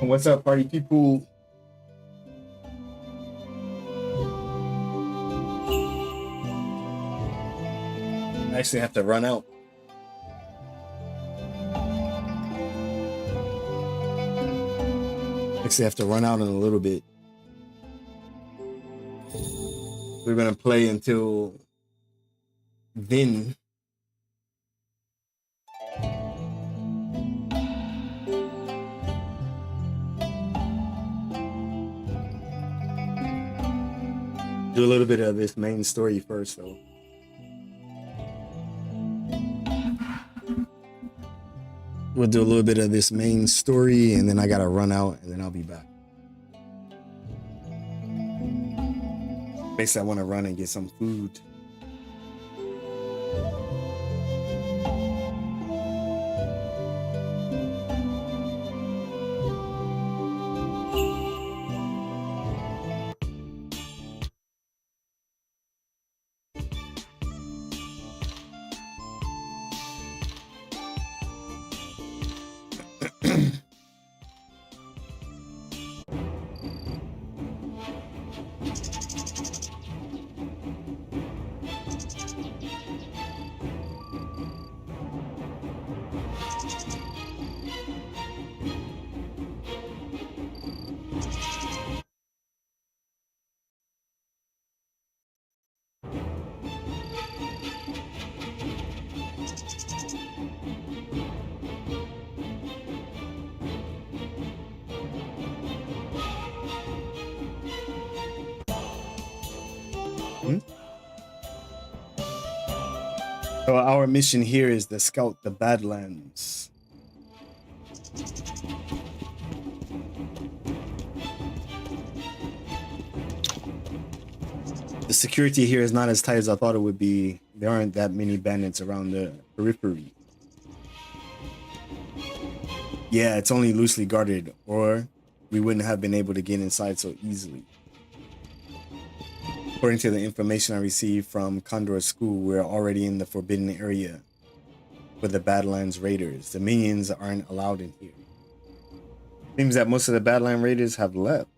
What's up, party people? I actually have to run out. Actually, have to run out in a little bit. We're gonna play until then. Do a little bit of this main story first, though. We'll do a little bit of this main story, and then I gotta run out, and then I'll be back. Basically, I want to run and get some food. So our mission here is to scout the Badlands. The security here is not as tight as I thought it would be. There aren't that many bandits around the periphery. Yeah, it's only loosely guarded, or we wouldn't have been able to get inside so easily. According to the information I received from Condor's school, we're already in the forbidden area with the Badlands Raiders. The minions aren't allowed in here. Seems that most of the Badland Raiders have left.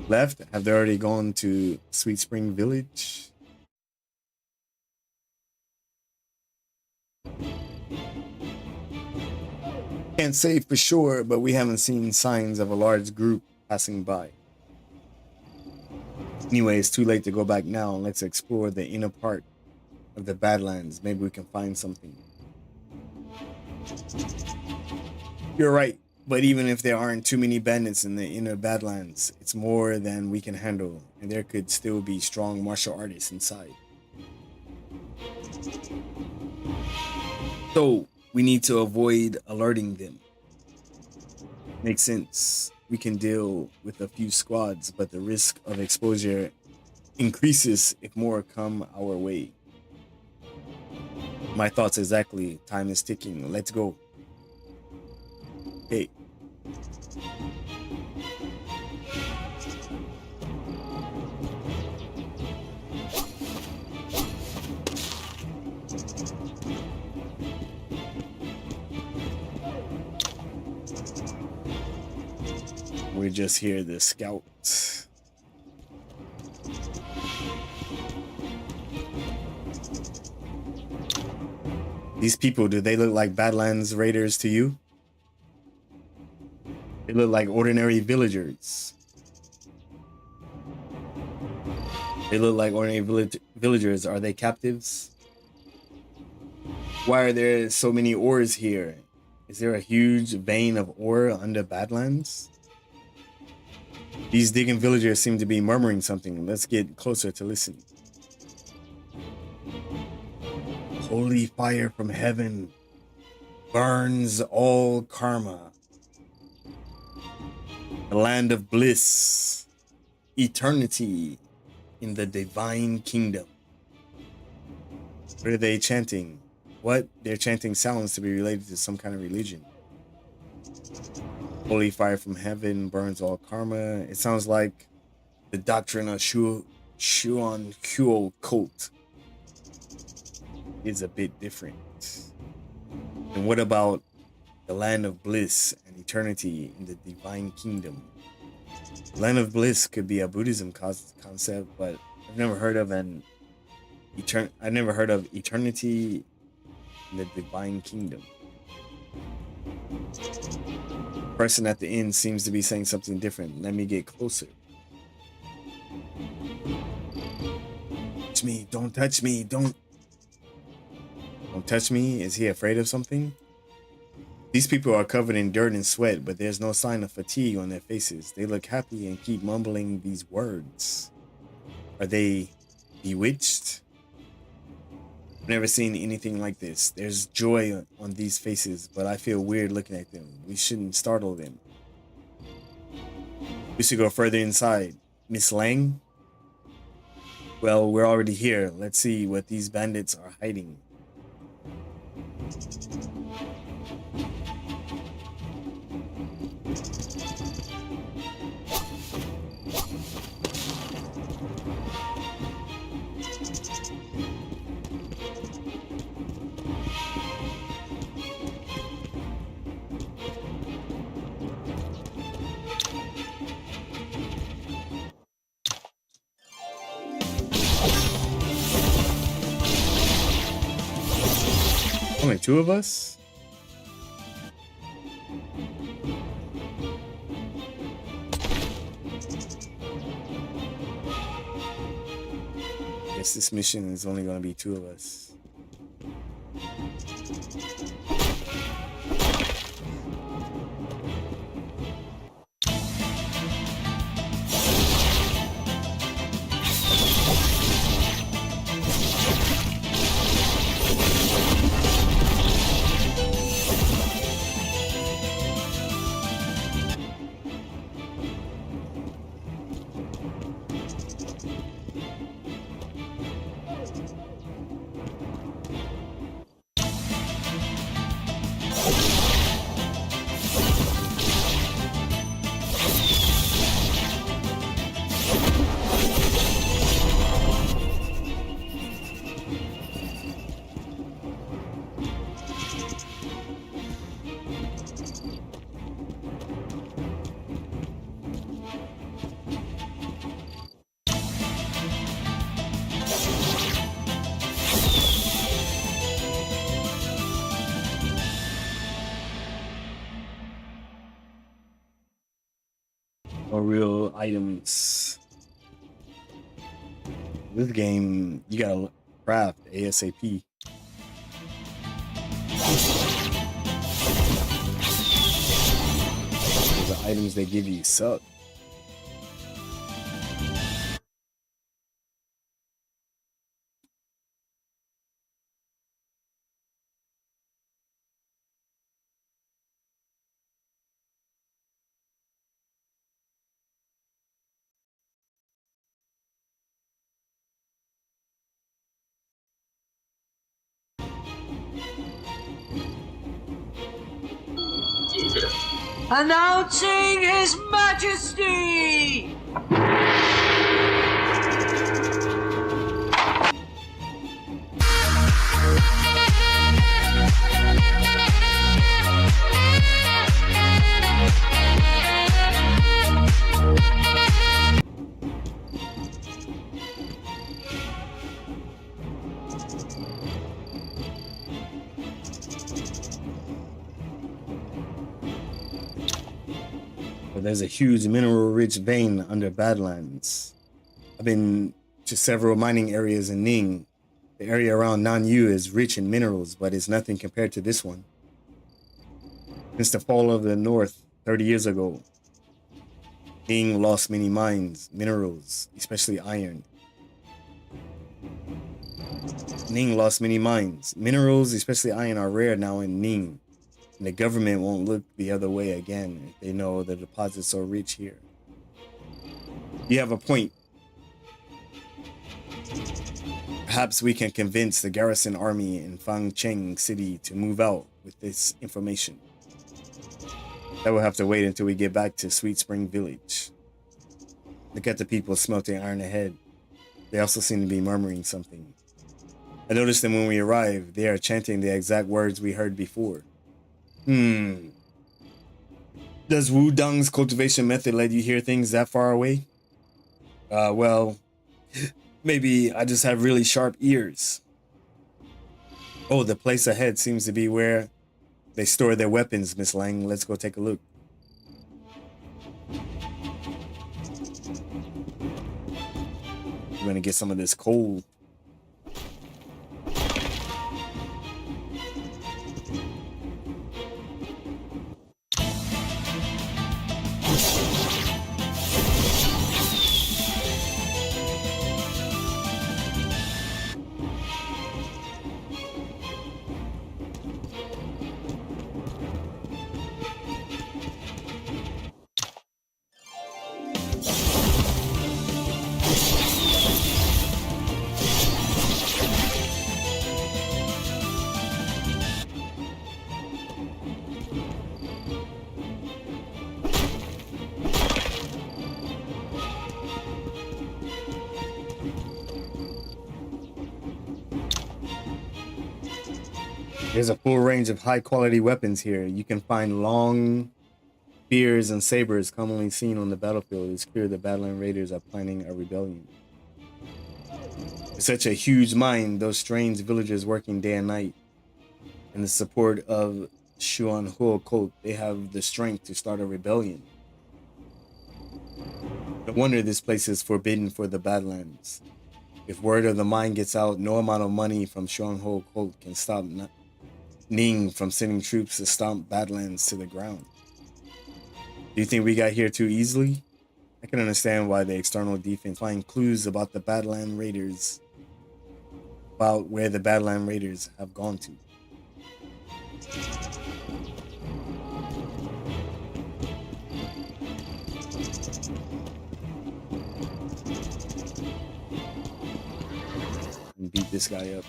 Left? Have they already gone to Sweet Spring Village? Can't say for sure, but we haven't seen signs of a large group passing by. Anyway, it's too late to go back now. Let's explore the inner part of the Badlands. Maybe we can find something. You're right, but even if there aren't too many bandits in the inner Badlands, it's more than we can handle, and there could still be strong martial artists inside. So, we need to avoid alerting them. Makes sense. We can deal with a few squads, but the risk of exposure increases if more come our way. My thoughts exactly. Time is ticking. Let's go. Okay. We're just here to scout. These people, do they look like Badlands Raiders to you? They look like ordinary villagers. They look like ordinary villagers. Are they captives? Why are there so many ores here? Is there a huge vein of ore under Badlands? These digging villagers seem to be murmuring something. Let's get closer to listen. Holy fire from heaven burns all karma. The land of bliss, eternity in the divine kingdom. What are they chanting? What? They're chanting sounds to be related to some kind of religion. Holy fire from heaven burns all karma. It sounds like the doctrine of Shuan Kyo cult is a bit different. And what about The land of bliss and eternity in the divine kingdom. Land of bliss could be a Buddhism concept, but I've never heard of I've never heard of eternity in the divine kingdom. Person at the end seems to be saying something different. Let me get closer. Touch me! Don't touch me! Don't touch me. Is he afraid of something? These people are covered in dirt and sweat, but there's no sign of fatigue on their faces. They look happy and keep mumbling these words. Are they bewitched? I've never seen anything like this. There's joy on these faces, but I feel weird looking at them. We shouldn't startle them. We should go further inside. Miss Lang? Well, we're already here. Let's see what these bandits are hiding. Only two of us? Guess this mission is only going to be two of us. No real items. This game, you gotta craft ASAP. The items they give you suck. Announcing His Majesty! There's a huge mineral-rich vein under Badlands. I've been to several mining areas in Ning. The area around Nanyu is rich in minerals, but it's nothing compared to this one. Since the fall of the North 30 years ago, Ning lost many mines, minerals, especially iron. Ning lost many mines. Minerals, especially iron, are rare now in Ning. And the government won't look the other way again if they know the deposits are rich here. You have a point. Perhaps we can convince the garrison army in Fangcheng City to move out with this information. That will have to wait until we get back to Sweet Spring Village. Look at the people smelting iron ahead. They also seem to be murmuring something. I noticed them when we arrived. They are chanting the exact words we heard before. Hmm. Does Wudong's cultivation method let you hear things that far away? Well, maybe I just have really sharp ears. Oh, the place ahead seems to be where they store their weapons, Miss Lang. Let's go take a look. We're gonna get some of this coal. There's a full range of high quality weapons here. You can find long spears and sabers commonly seen on the battlefield. It's clear the Badland Raiders are planning a rebellion. With such a huge mine, those strange villagers working day and night, and the support of Xuanhuo cult, they have the strength to start a rebellion. No wonder this place is forbidden for the Badlands. If word of the mine gets out, no amount of money from Xuanhuo cult can stop Ning from sending troops to stomp Badlands to the ground. Do you think we got here too easily? I can understand why the external defense find clues about the Badland Raiders, about where the Badland Raiders have gone to. And beat this guy up.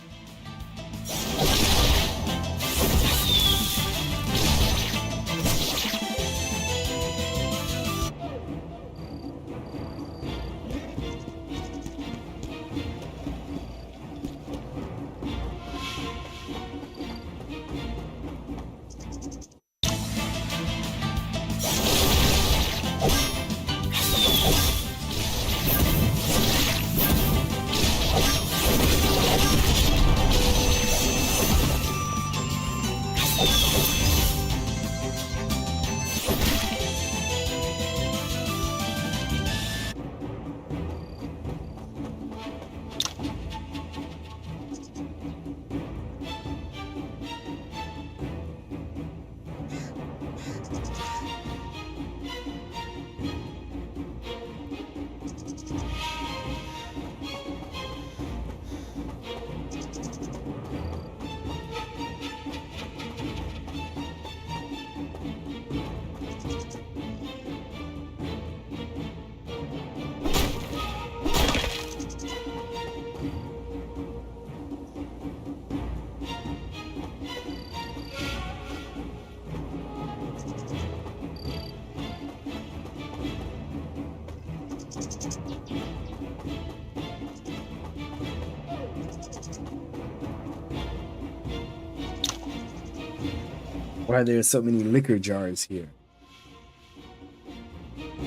Why are there so many liquor jars here?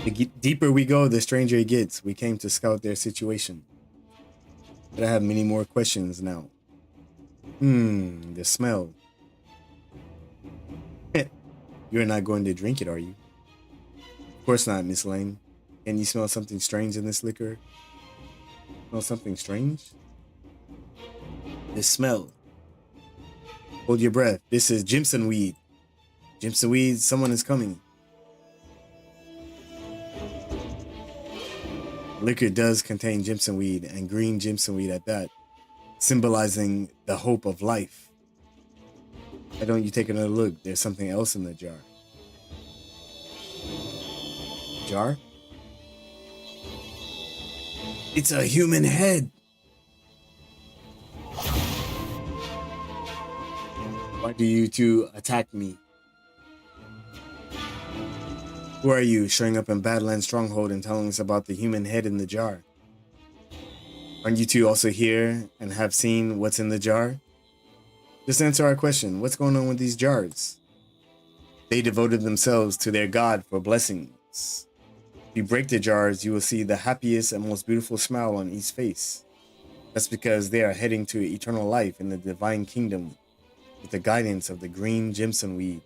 The deeper we go, the stranger it gets. We came to scout their situation. But I have many more questions now. The smell. You're not going to drink it, are you? Of course not, Miss Lane. Can you smell something strange in this liquor? Smell something strange? The smell. Hold your breath. This is Jimson weed. Jimson weed, someone is coming. Liquor does contain Jimson weed, and green Jimson weed at that, symbolizing the hope of life. Why don't you take another look? There's something else in the jar. Jar? It's a human head. Why do you two attack me? Who are you, showing up in Badlands Stronghold and telling us about the human head in the jar? Aren't you two also here and have seen what's in the jar? Just answer our question. What's going on with these jars? They devoted themselves to their god for blessings. If you break the jars, you will see the happiest and most beautiful smile on each face. That's because they are heading to eternal life in the divine kingdom with the guidance of the green Jimson weed.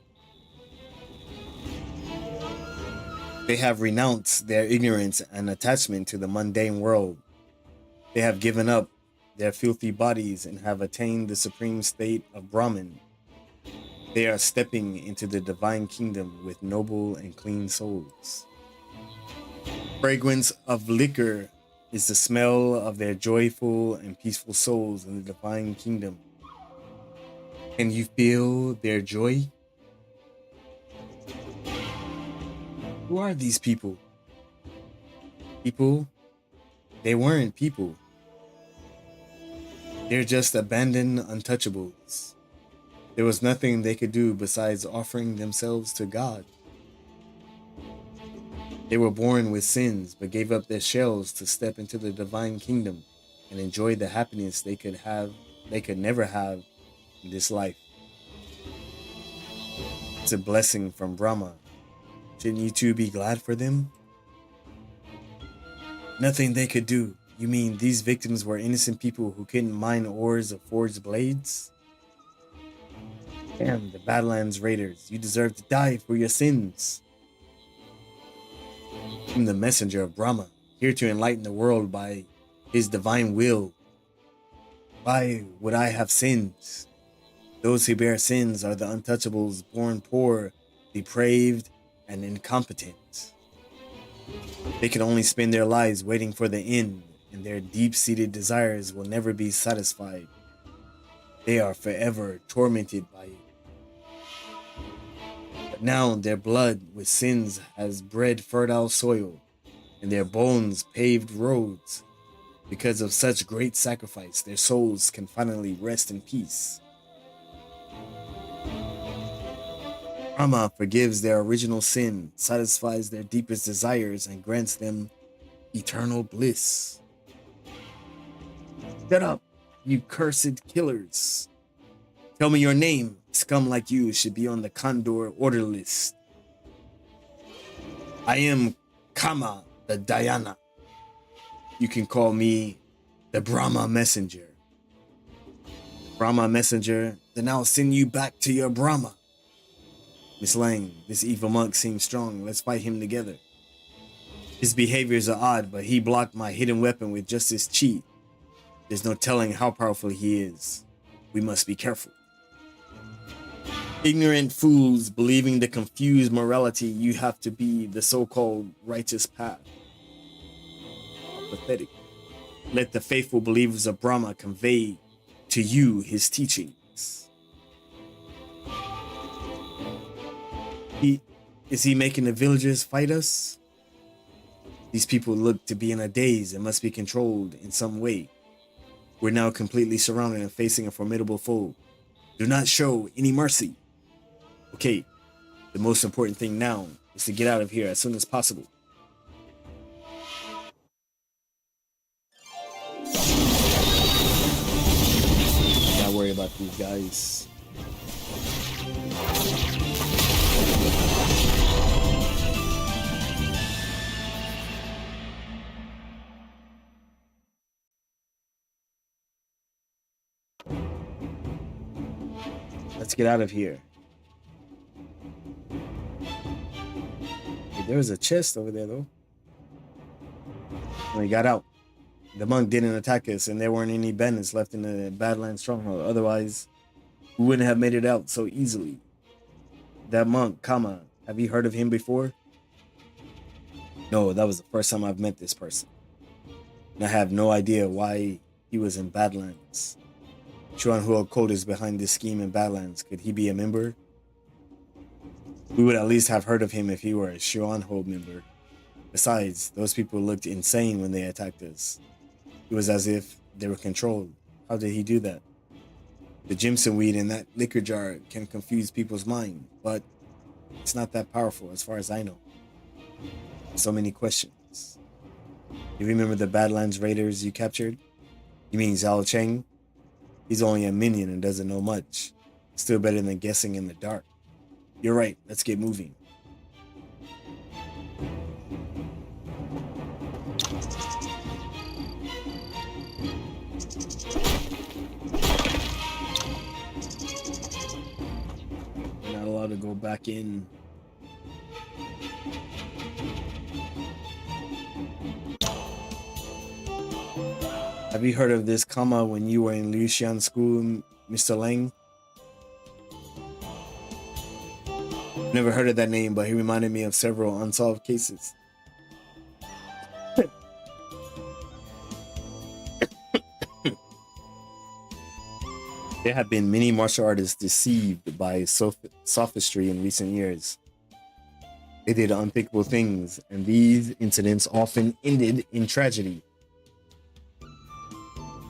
They have renounced their ignorance and attachment to the mundane world. They have given up their filthy bodies and have attained the supreme state of Brahman. They are stepping into the divine kingdom with noble and clean souls. Fragrance of liquor is the smell of their joyful and peaceful souls in the divine kingdom. Can you feel their joy? Who are these people? People? They weren't people. They're just abandoned untouchables. There was nothing they could do besides offering themselves to God. They were born with sins, but gave up their shells to step into the divine kingdom and enjoy the happiness they could never have in this life. It's a blessing from Brahma. Shouldn't you two be glad for them? Nothing they could do. You mean these victims were innocent people who couldn't mine ores or forge blades? Damn, the Badlands Raiders, you deserve to die for your sins. I'm the messenger of Brahma, here to enlighten the world by his divine will. Why would I have sins? Those who bear sins are the untouchables, born poor, depraved, and incompetent. They can only spend their lives waiting for the end, and their deep-seated desires will never be satisfied. They are forever tormented by it. But now their blood with sins has bred fertile soil, and their bones paved roads. Because of such great sacrifice, their souls can finally rest in peace. Brahma forgives their original sin, satisfies their deepest desires, and grants them eternal bliss. Shut up, you cursed killers. Tell me your name. Scum like you should be on the Condor order list. I am Kama the Dhyana. You can call me the Brahma Messenger. Brahma Messenger, then I'll send you back to your Brahma. Miss Lang, this evil monk seems strong. Let's fight him together. His behaviors are odd, but he blocked my hidden weapon with just his chi. There's no telling how powerful he is. We must be careful. Ignorant fools believing the confused morality you have to be the so-called righteous path. How pathetic. Let the faithful believers of Brahma convey to you his teachings. Is he making the villagers fight us? These people look to be in a daze and must be controlled in some way. We're now completely surrounded and facing a formidable foe. Do not show any mercy. Okay, the most important thing now is to get out of here as soon as possible. Not worry about these guys. Let's get out of here. Hey, there was a chest over there, though. When we got out, the monk didn't attack us, and there weren't any bandits left in the Badlands stronghold. Otherwise, we wouldn't have made it out so easily. That monk, Kama, have you heard of him before? No, that was the first time I've met this person. And I have no idea why he was in Badlands. Jianghu Code is behind this scheme in Badlands. Could he be a member? We would at least have heard of him if he were a Jianghu member. Besides, those people looked insane when they attacked us. It was as if they were controlled. How did he do that? The Jimson weed in that liquor jar can confuse people's mind, but it's not that powerful as far as I know. So many questions. You remember the Badlands Raiders you captured? You mean Zhao Cheng? He's only a minion and doesn't know much. Still better than guessing in the dark. You're right. Let's get moving. We're not allowed to go back in. Have you heard of this comma when you were in Lucian school, Mr. Lang? Never heard of that name, but he reminded me of several unsolved cases. There have been many martial artists deceived by sophistry in recent years. They did unthinkable things, and these incidents often ended in tragedy.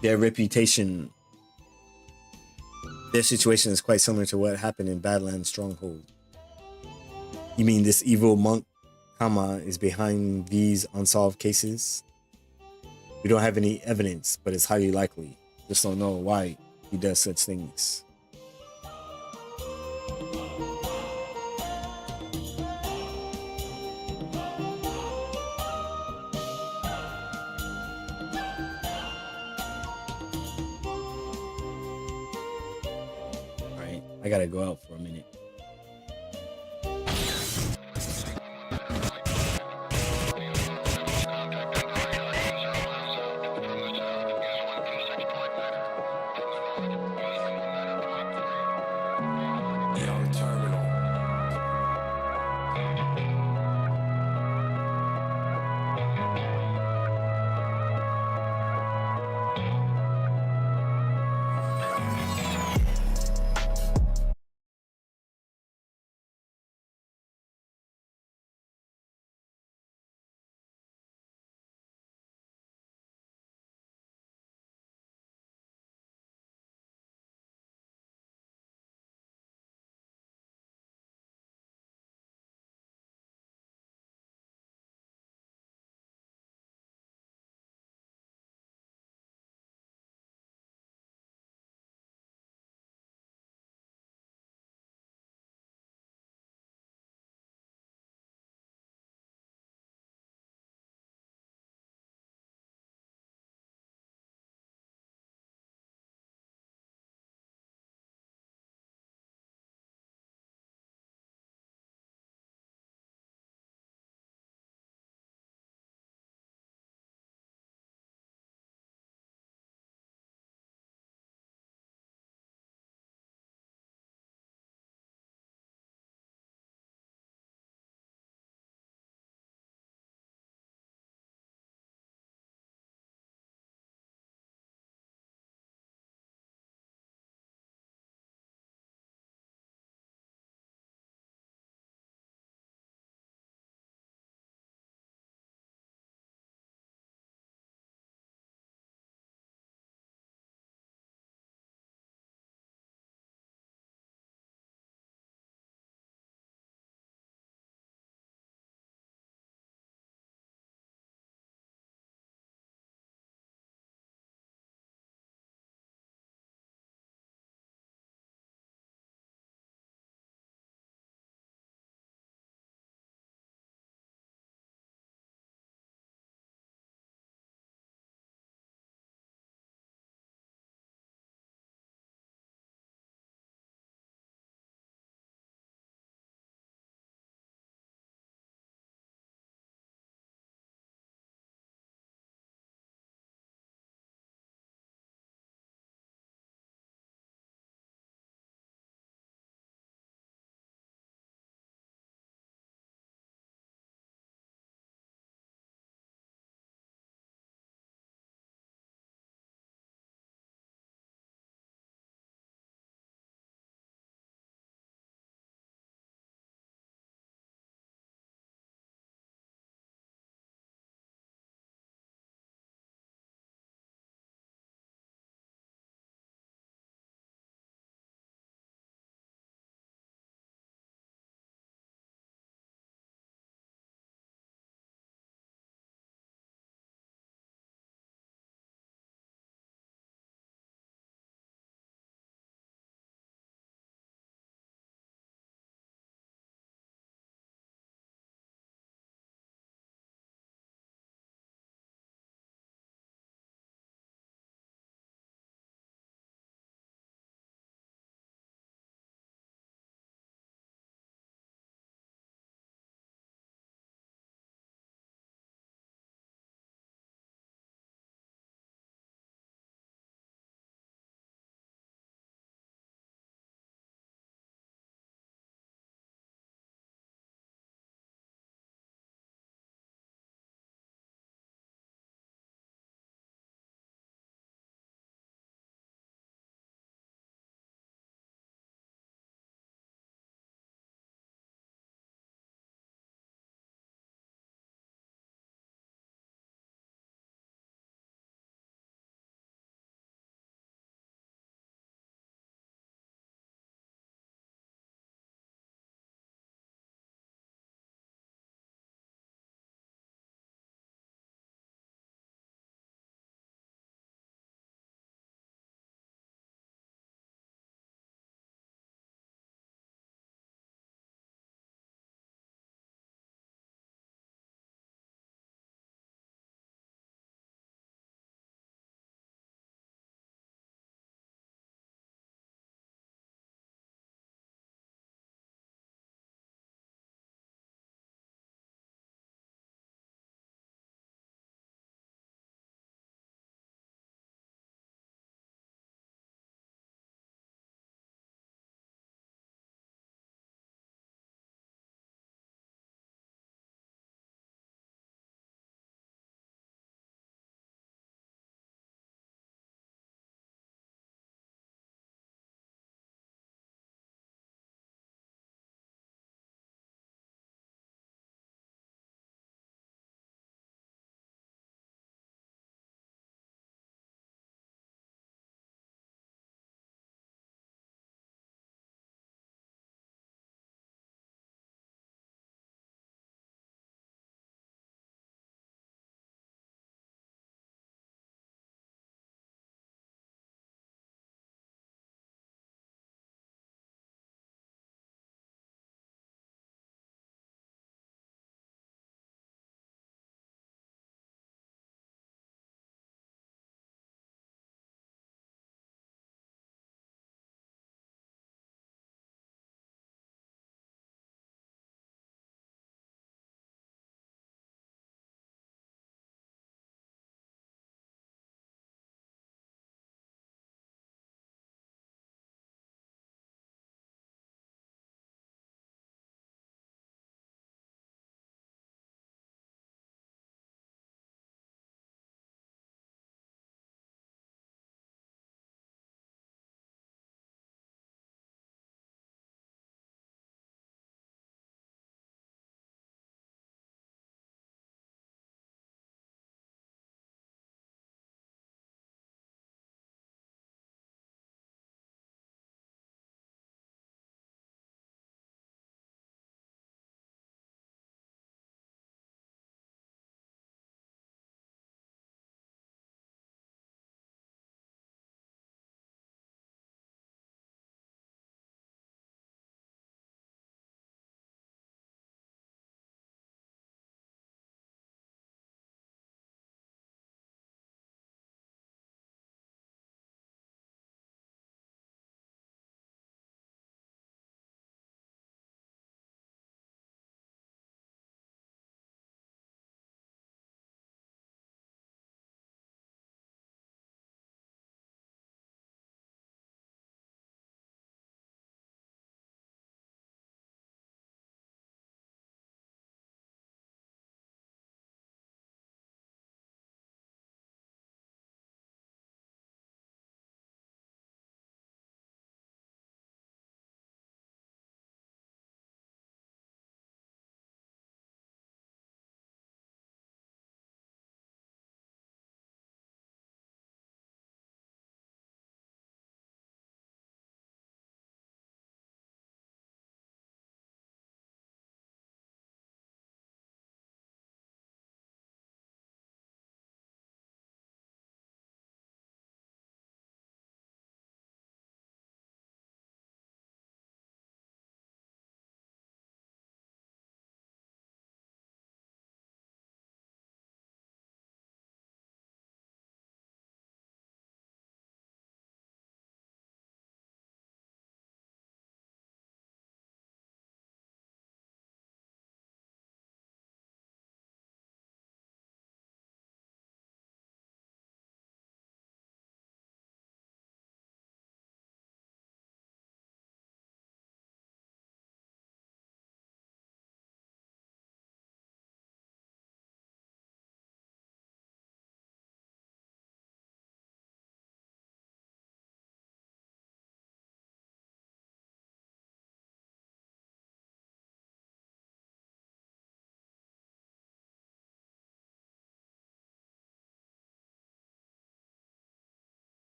Their reputation, their situation is quite similar to what happened in Badlands Stronghold. You mean this evil monk, Kama, is behind these unsolved cases? We don't have any evidence, but it's highly likely. Just don't know why he does such things. All right, I gotta go out for a minute.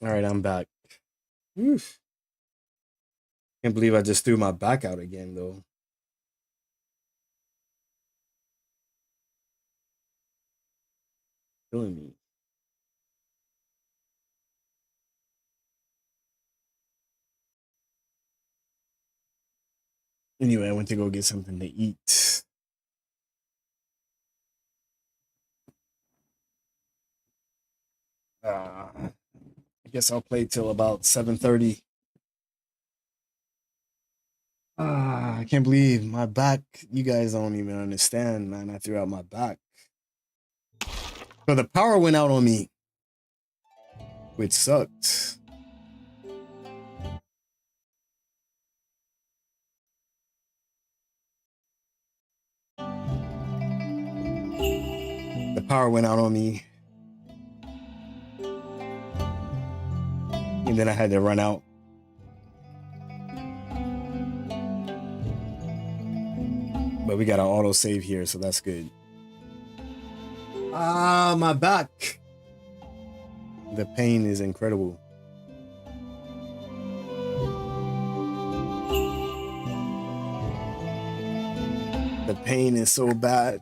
All right, I'm back. Oof. Can't believe I just threw my back out again, though. Killing me. Anyway, I went to go get something to eat. I guess I'll play till about 7:30. I can't believe my back. You guys don't even understand, man. I threw out my back. So the power went out on me, which sucked. The power went out on me. And then I had to run out. But we got an auto save here, so that's good. My back. The pain is incredible. The pain is so bad.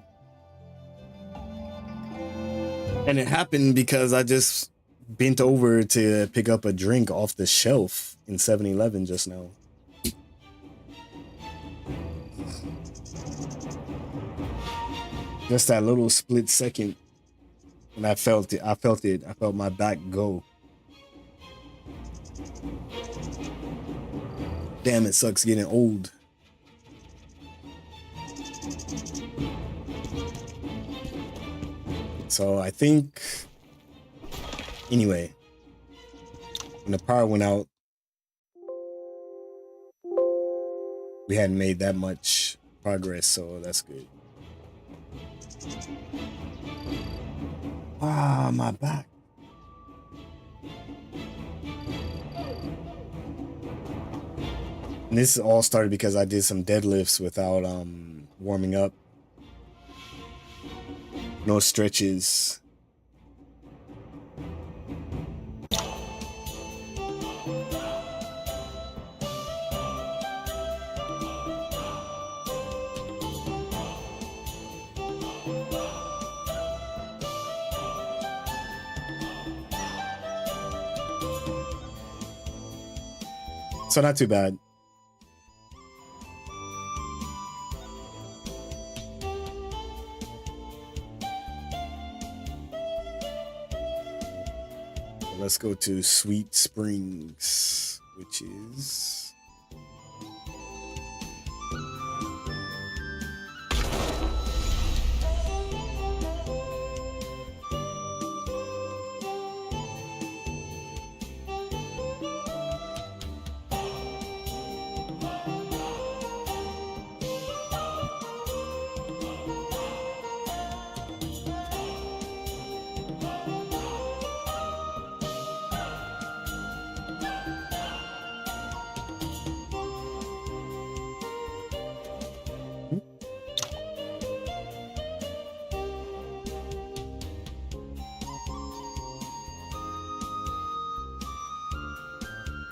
And it happened because I just bent over to pick up a drink off the shelf in 7-Eleven just now. Just that little split second. And I felt it. I felt my back go. Damn, it sucks getting old. So I think, anyway, when the power went out, we hadn't made that much progress, so that's good. My back. And this all started because I did some deadlifts without warming up. No stretches. So not too bad. Let's go to Sweet Springs, which is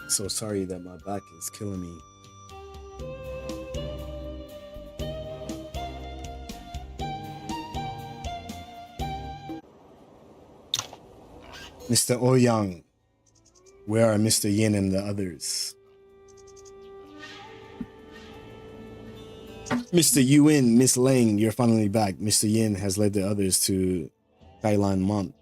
so sorry that my back is killing me. Mr. Ouyang, where are Mr. Yin and the others? Mr. Yuan, Miss Lang, you're finally back. Mr. Yin has led the others to Skyline Mont.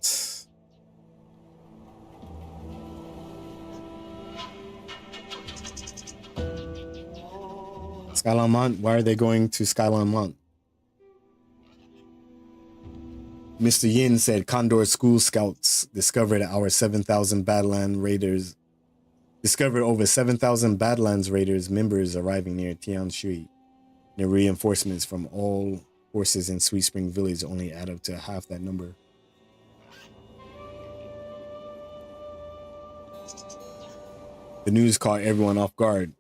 Skyline Mont? Why are they going to Skyline Mont? Mr. Yin said Condor School Scouts discovered over 7,000 Badlands Raiders members arriving near Tianshui. The reinforcements from all forces in Sweet Spring Village only add up to half that number. The news caught everyone off guard.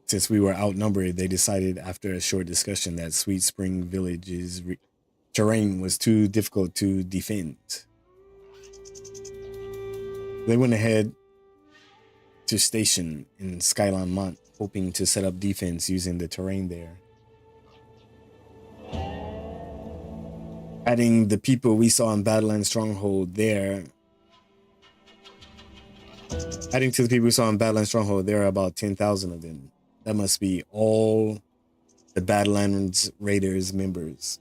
Since we were outnumbered, they decided after a short discussion that Sweet Spring Village's terrain was too difficult to defend. They went ahead to station in Skyline Mont, hoping to set up defense using the terrain there. Adding the people we saw in Badlands Stronghold there. Adding to the people we saw in Badlands Stronghold, there are about 10,000 of them. That must be all the Badlands Raiders members.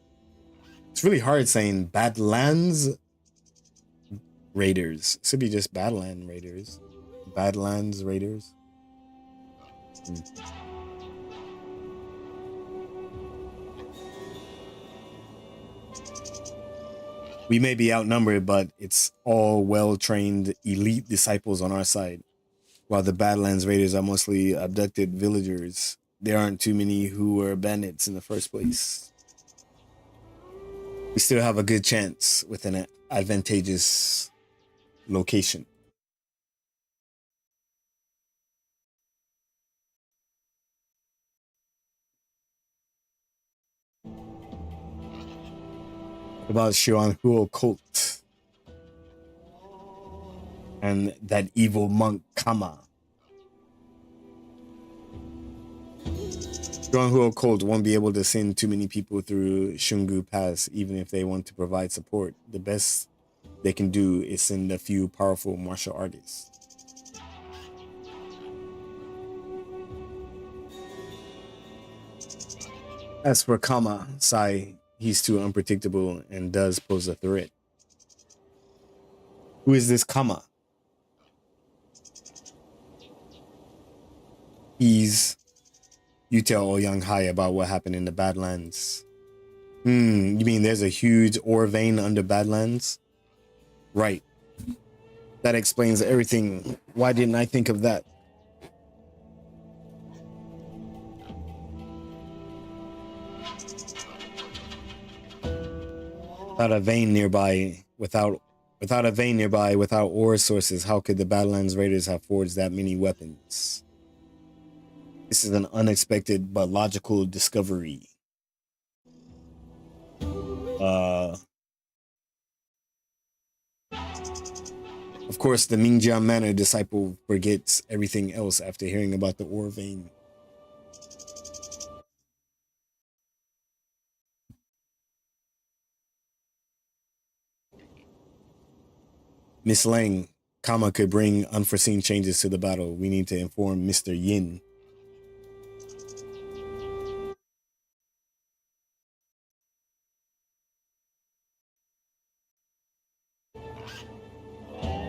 It's really hard saying Badlands Raiders. It should be just Badlands Raiders. Badlands Raiders. We may be outnumbered, but it's all well-trained elite disciples on our side. While the Badlands Raiders are mostly abducted villagers, there aren't too many who were bandits in the first place. We still have a good chance with an advantageous location. What about jianghu cult and that evil monk Kama? Jianghu cult won't be able to send too many people through Shungu Pass, even if they want to provide support. The best they can do is send a few powerful martial artists. As for Kama, Sai, he's too unpredictable and does pose a threat. Who is this Kama? You tell Ouyang Hai about what happened in the Badlands. You mean there's a huge ore vein under Badlands? Right. That explains everything. Why didn't I think of that? Without a vein nearby, without ore sources, how could the Badlands Raiders have forged that many weapons? This is an unexpected but logical discovery. Of course, the Mingjiang Manor disciple forgets everything else after hearing about the ore vein. Miss Lang, Kama could bring unforeseen changes to the battle. We need to inform Mr. Yin.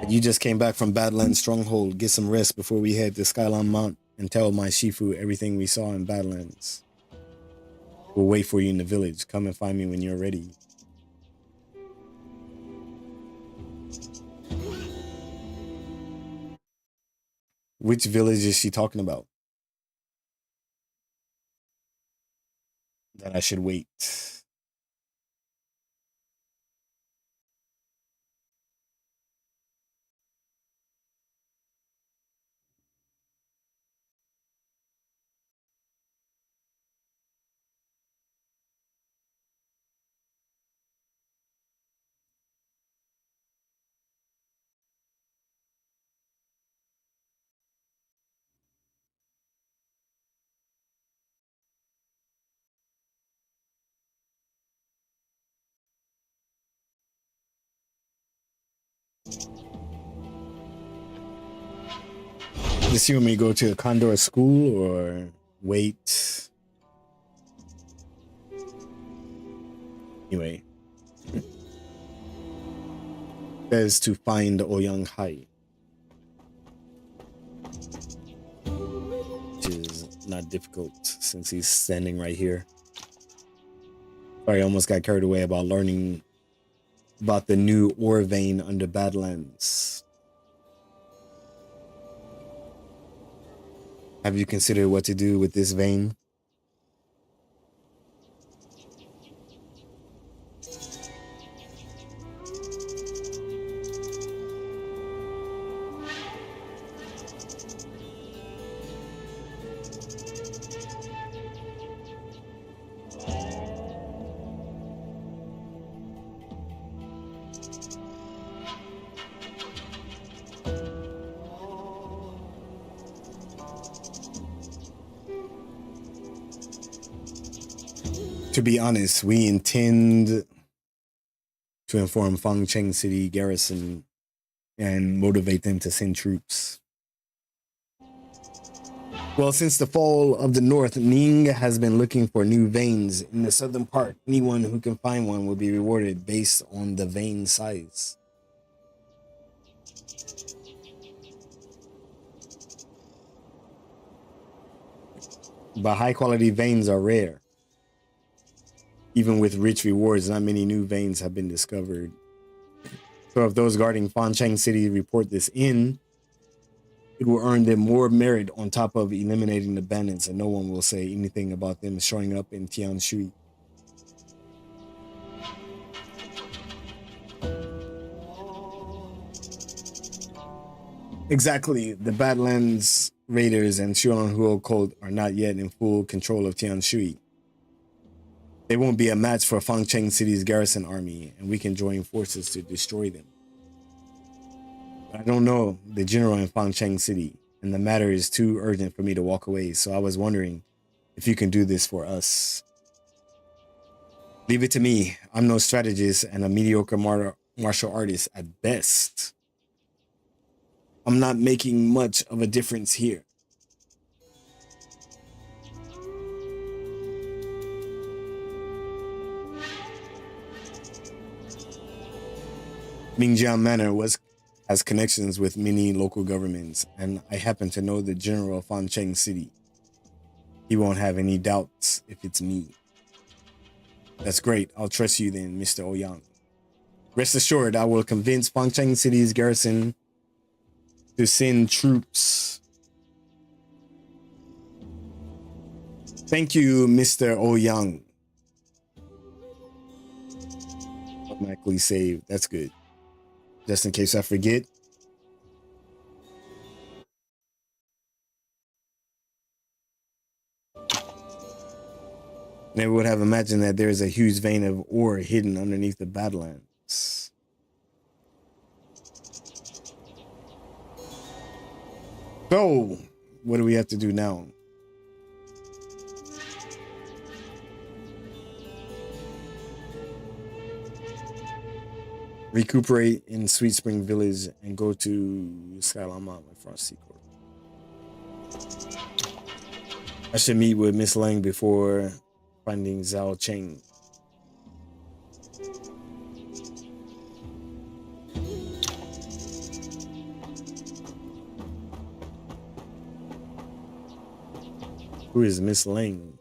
You just came back from Badlands Stronghold. Get some rest before we head to Skyline Mount and tell my Shifu everything we saw in Badlands. We'll wait for you in the village. Come and find me when you're ready. Which village is she talking about? That I should wait. Does she want me to go to a Condor school or wait? Anyway. Says to find Ouyang Hai. Which is not difficult since he's standing right here. Sorry, I almost got carried away about learning about the new ore vein under Badlands. Have you considered what to do with this vein? To be honest, we intend to inform Fangcheng City garrison and motivate them to send troops. Well, since the fall of the North, Ning has been looking for new veins in the southern part. Anyone who can find one will be rewarded based on the vein size. But high quality veins are rare. Even with rich rewards, not many new veins have been discovered. So if those guarding Fancheng City report this in, it will earn them more merit on top of eliminating the bandits, and no one will say anything about them showing up in Tianshui. Exactly. The Badlands Raiders and Xuanhuo cult are not yet in full control of Tianshui. They won't be a match for Fangcheng City's garrison army, and we can join forces to destroy them. But I don't know the general in Fangcheng City, and the matter is too urgent for me to walk away, so I was wondering if you can do this for us. Leave it to me. I'm no strategist and a mediocre martial artist at best. I'm not making much of a difference here. Mingjiang Manor has connections with many local governments, and I happen to know the general of Fancheng City. He won't have any doubts if it's me. That's great. I'll trust you then, Mr. Ouyang. Rest assured, I will convince Fangcheng City's garrison to send troops. Thank you, Mr. Ouyang. Automatically saved. That's good. Just in case I forget. Never would have imagined that there is a huge vein of ore hidden underneath the Badlands. So, what do we have to do now? Recuperate in Sweet Spring Village and go to Skyline Mountain Frosty Court. I should meet with Miss Lang before finding Zhao Cheng. Who is Miss Lang?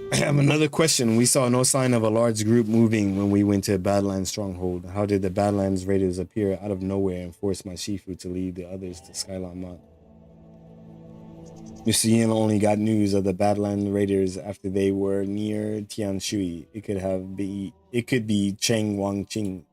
I have another question. We saw no sign of a large group moving when we went to Badlands Stronghold. How did the Badlands Raiders appear out of nowhere and force my Shifu to lead the others to Skyline Mountain? Mr. Yin only got news of the Badlands Raiders after they were near Tianshui. It could be Cheng Wangqing.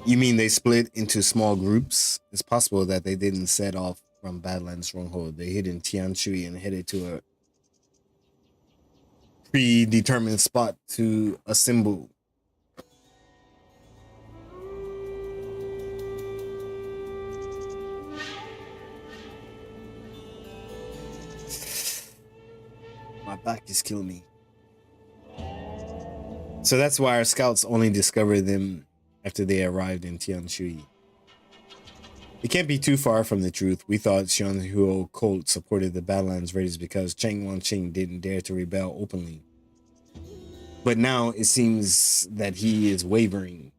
You mean they split into small groups? It's possible that they didn't set off from Badlands Stronghold. They hid in Tianshui and headed to a predetermined spot to assemble. My back is killing me. So that's why our scouts only discovered them after they arrived in Tianshui. It can't be too far from the truth. We thought Xuanhuo cult supported the Badlands Raiders because Cheng Wanqing didn't dare to rebel openly. But now it seems that he is wavering.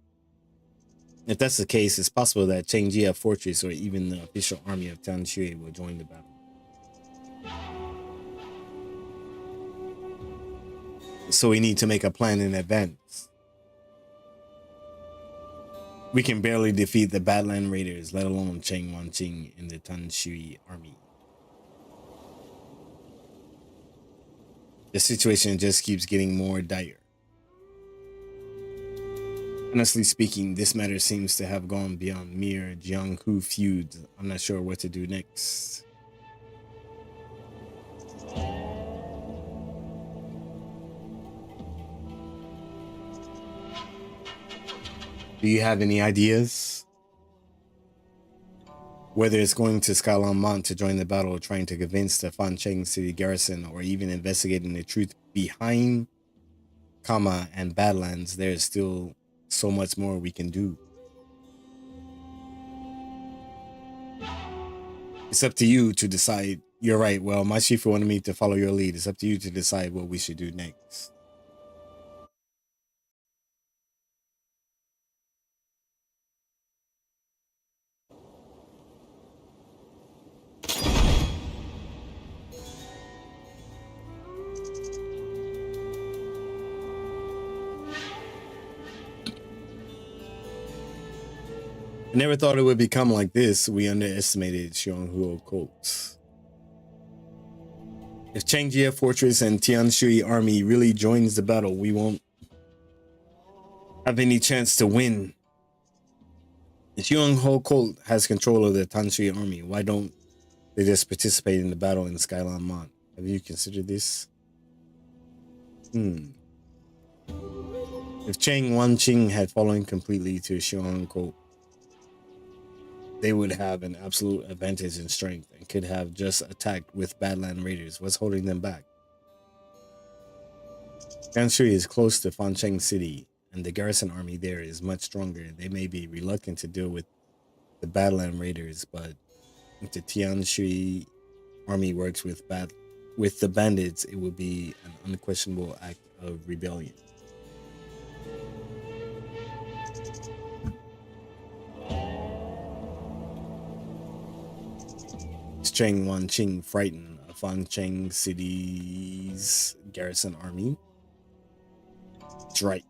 If that's the case, it's possible that Chengjia Fortress or even the official army of Tianshui will join the battle. So we need to make a plan in advance. We can barely defeat the Badland Raiders, let alone Cheng Wanqing and the Tan Shui army. The situation just keeps getting more dire. Honestly speaking, this matter seems to have gone beyond mere jianghu feuds. I'm not sure what to do next. Do you have any ideas? Whether it's going to Skyline Mont to join the battle, trying to convince the Fancheng City garrison, or even investigating the truth behind Kama and Badlands, there is still so much more we can do. It's up to you to decide. You're right. Well, my chief wanted me to follow your lead. It's up to you to decide what we should do next. I never thought it would become like this. We underestimated Xionghuo cults. If Changjia Fortress and Tianshui army really joins the battle, we won't have any chance to win. The Xionghuo cult has control of the Tanshui army. Why don't they just participate in the battle in Skyline Mont? Have you considered this? If Cheng Wanqing had fallen completely to Xionghuo cult, they would have an absolute advantage in strength and could have just attacked with Badland Raiders. What's holding them back? Tianshui is close to Fancheng City, and the garrison army there is much stronger. They may be reluctant to deal with the Badland Raiders, but if the Tianshui army works with the bandits, it would be an unquestionable act of rebellion. Cheng Wanqing frightened of Fancheng City's garrison army? That's right.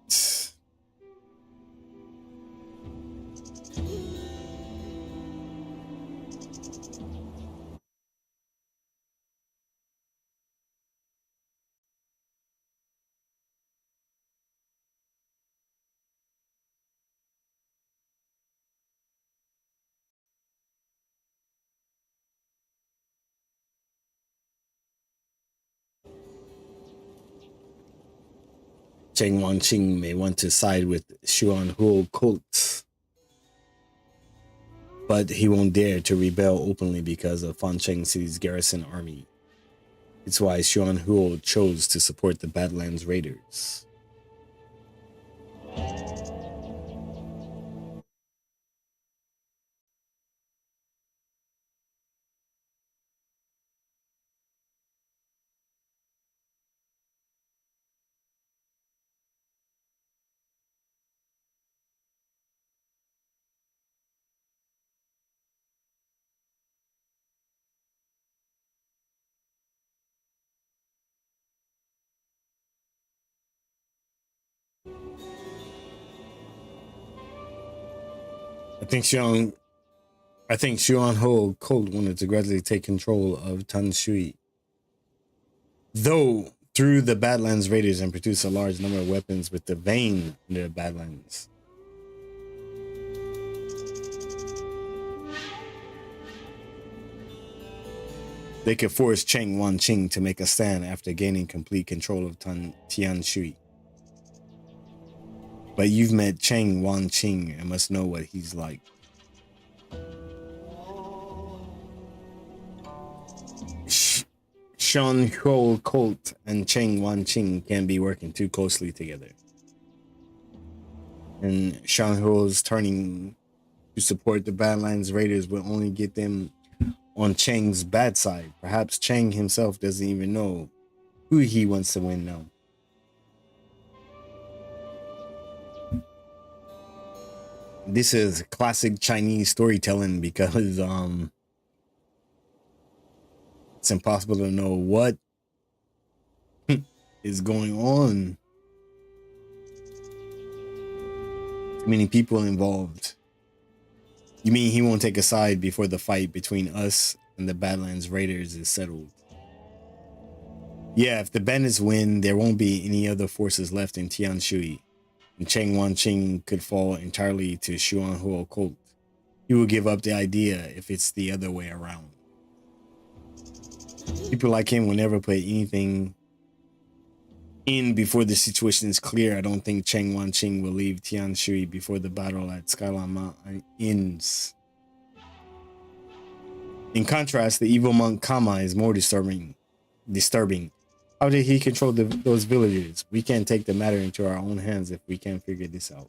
Cheng Wanqing may want to side with Xuanhuo cult, but he won't dare to rebel openly because of Fancheng City's garrison army. It's why Xuanhuo chose to support the Badlands Raiders. I think Xuanhuo cult wanted to gradually take control of Tanshui, though through the Badlands Raiders, and produce a large number of weapons with the vein under the Badlands. They could force Cheng Wanqing to make a stand after gaining complete control of Tianshui. But you've met Cheng Wanqing and must know what he's like. Xuanhuo cult and Cheng Wanqing can't be working too closely together. And Xuanhuo's turning to support the Badlands Raiders will only get them on Cheng's bad side. Perhaps Cheng himself doesn't even know who he wants to win now. This is classic Chinese storytelling because it's impossible to know what is going on? Too many people involved. You mean he won't take a side before the fight between us and the Badlands Raiders is settled? Yeah, if the bandits win, there won't be any other forces left in Tianshui, and Cheng Wanqing could fall entirely to Xuanhuo cult. He will give up the idea if it's the other way around. People like him will never put anything in before the situation is clear. I don't think Cheng Wanqing will leave Tianshui before the battle at Skyline Mountain ends. In contrast, the evil monk Kama is more disturbing. How did he control those villagers? We can't take the matter into our own hands if we can't figure this out.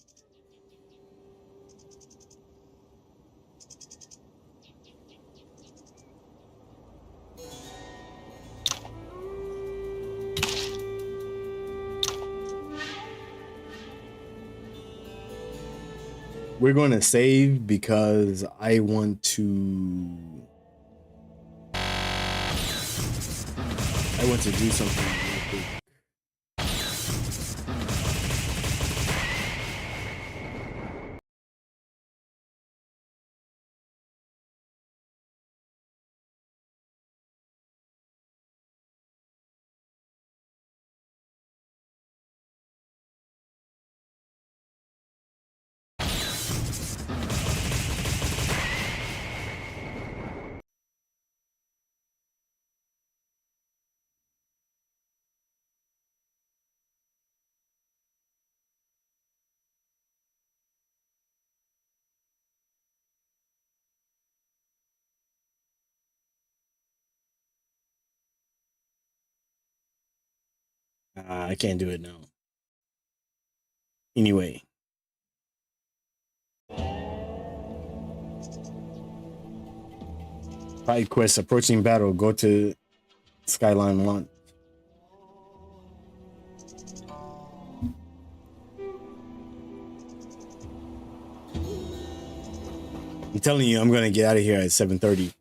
We're going to save because I want to do something real quick. I can't do it now. Anyway. Side quest approaching battle. Go to Skyline Launch. I'm telling you, I'm gonna get out of here at 7:30.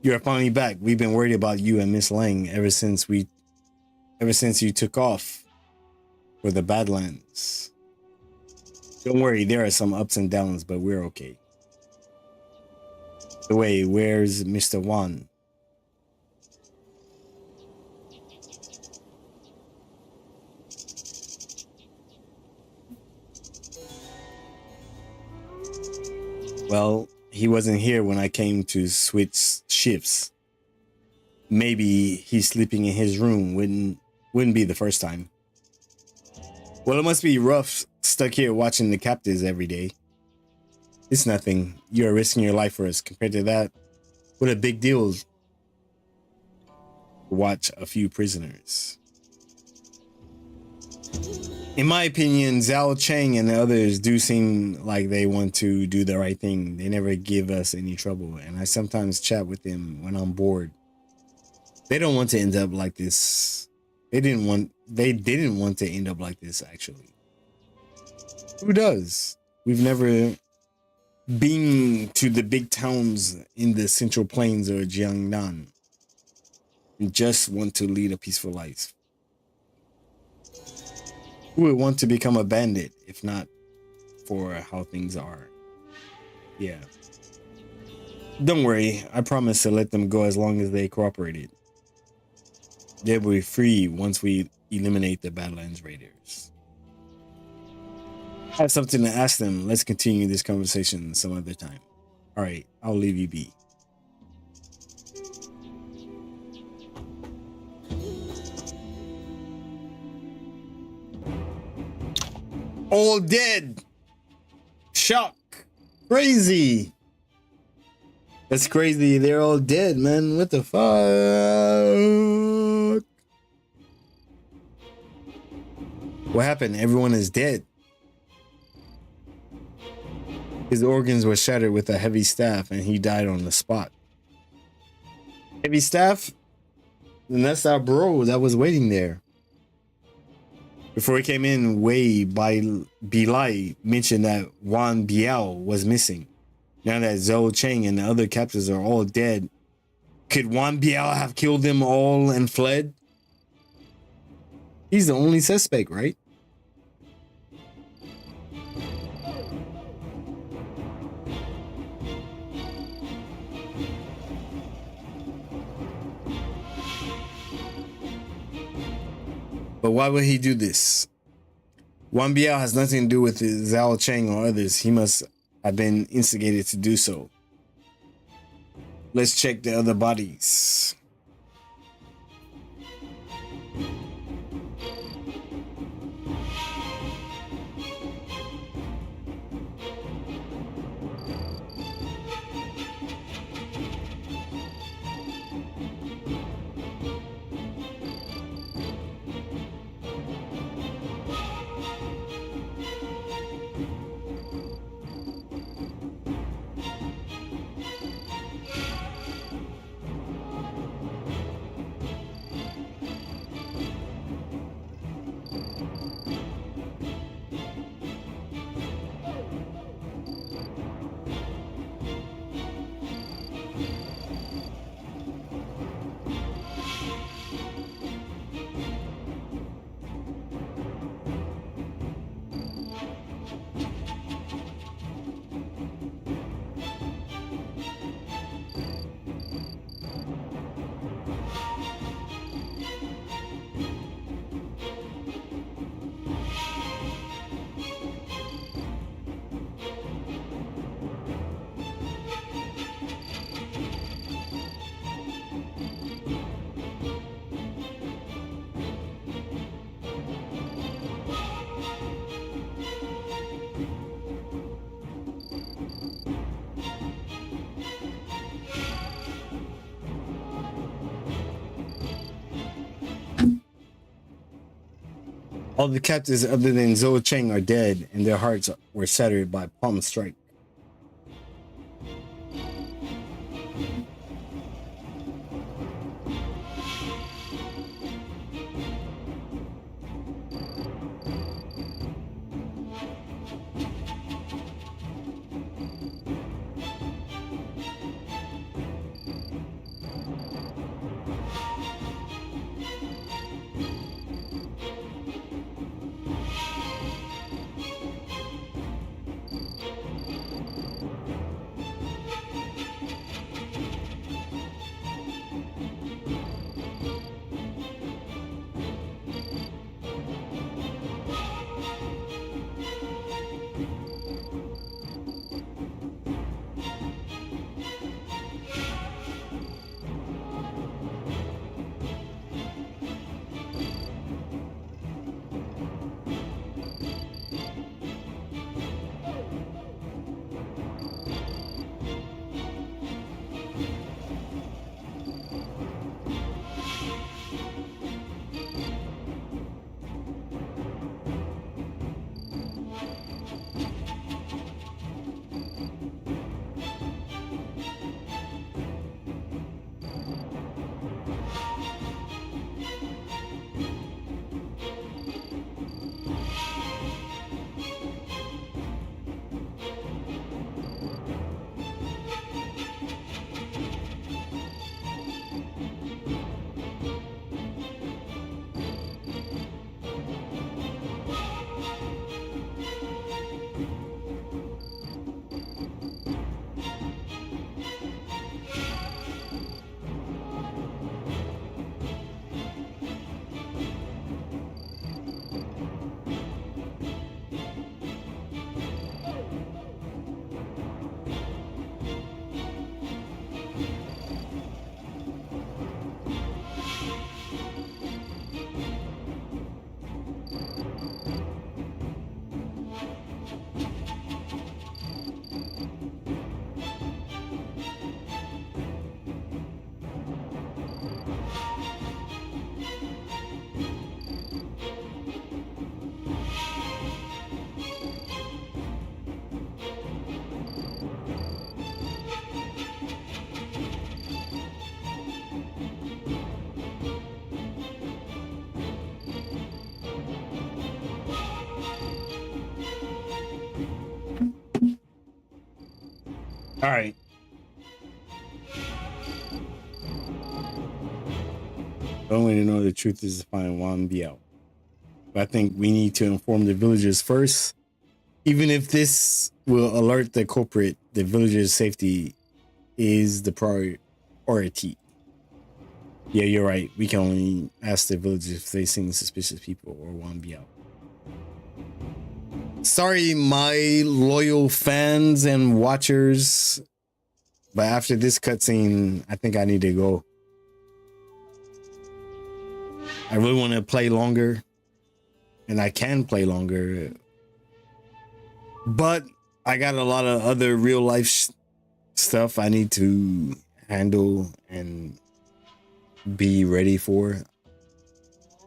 You are finally back. We've been worried about you and Miss Lang ever since you took off for the Badlands. Don't worry, there are some ups and downs, but we're okay. By the way, where's Mr. Wan? Well, he wasn't here when I came to switch shifts. Maybe he's sleeping in his room. Wouldn't be the first time. Well, it must be rough stuck here watching the captives every day. It's nothing. You're risking your life for us. Compared to that, what a big deal. Watch a few prisoners. In my opinion, Zhao Cheng and the others do seem like they want to do the right thing. They never give us any trouble, and I sometimes chat with them when I'm bored. They don't want to end up like this. They didn't want to end up like this, actually. Who does? We've never been to the big towns in the Central Plains or Jiangnan and just want to lead a peaceful life. Who would want to become a bandit if not for how things are? Yeah. Don't worry, I promise to let them go as long as they cooperated. They'll be free once we eliminate the Badlands Raiders. I have something to ask them. Let's continue this conversation some other time. All right, I'll leave you be. All dead. Shock. Crazy. That's crazy. They're all dead, man. What the fuck? What happened? Everyone is dead. His organs were shattered with a heavy staff and he died on the spot. Heavy staff? And that's our bro that was waiting there. Before he came in, Wei Bilai mentioned that Wan Biao was missing. Now that Zhou Cheng and the other captives are all dead, could Wan Biao have killed them all and fled? He's the only suspect, right? But why would he do this? Wang Biao has nothing to do with Zhao Cheng or others. He must have been instigated to do so. Let's check the other bodies. All the captives other than Zhou Cheng are dead, and their hearts were shattered by palm strike. All right. The only way to know the truth is to find Wang Biao. But I think we need to inform the villagers first. Even if this will alert the culprit, the villagers' safety is the priority. Yeah, you're right. We can only ask the villagers if they seen suspicious people or want to be out. Sorry, my loyal fans and watchers, but after this cutscene, I think I need to go. I really want to play longer, and I can play longer, but I got a lot of other real life stuff I need to handle and be ready for,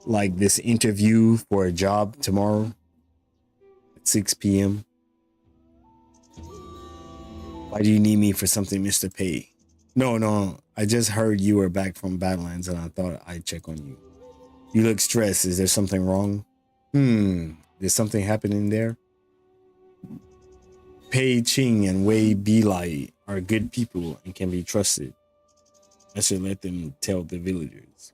like this interview for a job tomorrow at 6 p.m. Why do you need me for something, Mr. Pay? No, I just heard you were back from Badlands and I thought I'd check on you. You look stressed. Is there something wrong? There's something happening there? Pei Ching and Wei Belai are good people and can be trusted. I should let them tell the villagers.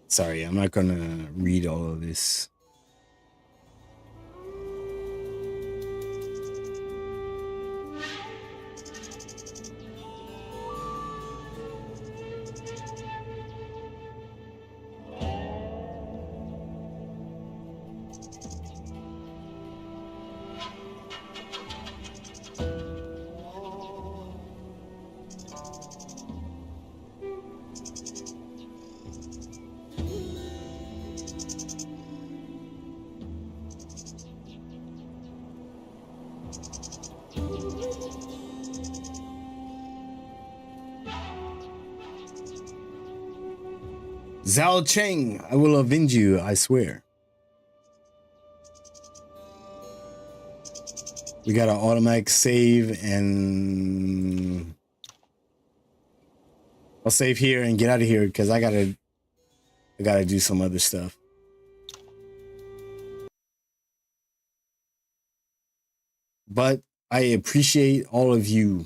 Sorry, I'm not gonna read all of this. Zhao Cheng, I will avenge you, I swear. We got an automatic save and I'll save here and get out of here because I gotta do some other stuff. But I appreciate all of you